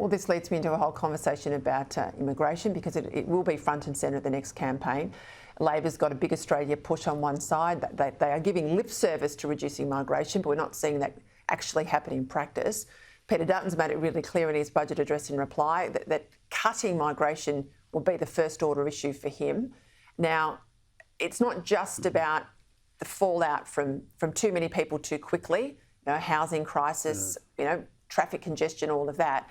Well, this leads me into a whole conversation about immigration, because it will be front and centre of the next campaign. Labor's got a big Australia push on one side. They are giving lip service to reducing migration, but we're not seeing that actually happen in practice. Peter Dutton's made it really clear in his budget address in reply that cutting migration will be the first order issue for him. Now, it's not just about the fallout from too many people too quickly, housing crisis, traffic congestion, all of that.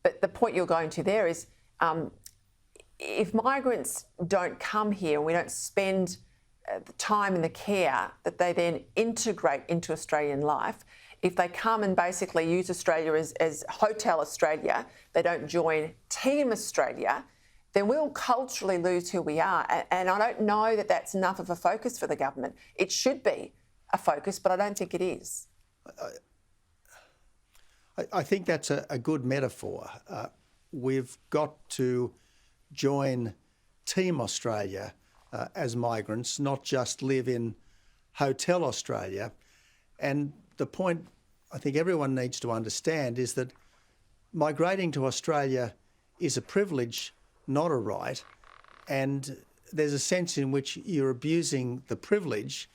But the point you're going to there is if migrants don't come here and we don't spend the time and the care that they then integrate into Australian life, if they come and basically use Australia as Hotel Australia, they don't join Team Australia, then we'll culturally lose who we are. And I don't know that that's enough of a focus for the government. It should be a focus, but I don't think it is. I think that's a good metaphor. We've got to join Team Australia as migrants, not just live in Hotel Australia. And the point I think everyone needs to understand is that migrating to Australia is a privilege, not a right. And there's a sense in which you're abusing the privilege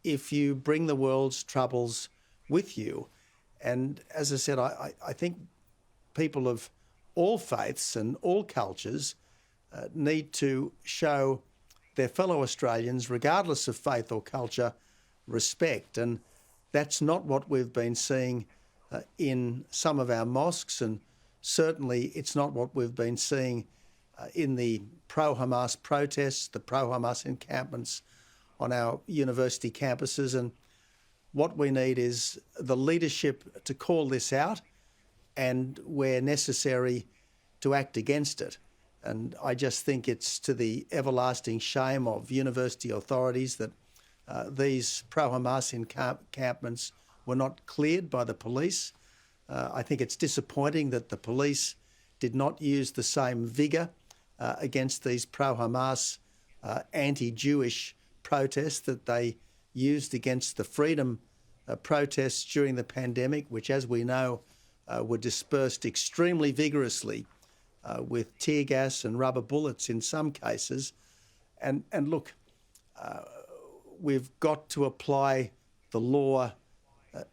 if you bring the world's troubles with you. And as I said, I think people of all faiths and all cultures need to show their fellow Australians, regardless of faith or culture, respect. And that's not what we've been seeing in some of our mosques, and certainly it's not what we've been seeing in the pro-Hamas protests, the pro-Hamas encampments on our university campuses. And what we need is the leadership to call this out and, where necessary, to act against it. And I just think it's to the everlasting shame of university authorities that these pro-Hamas encampments were not cleared by the police. I think it's disappointing that the police did not use the same vigour against these pro-Hamas anti-Jewish protests that they used against the freedom protests during the pandemic, which, as we know, were dispersed extremely vigorously with tear gas and rubber bullets in some cases. And look, we've got to apply the law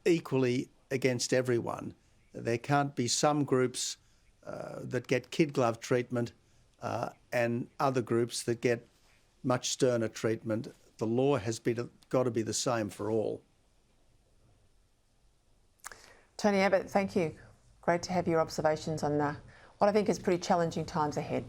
equally against everyone. There can't be some groups that get kid glove treatment and other groups that get much sterner treatment. The law has got to be the same for all. Tony Abbott, thank you. Great to have your observations on what I think is pretty challenging times ahead.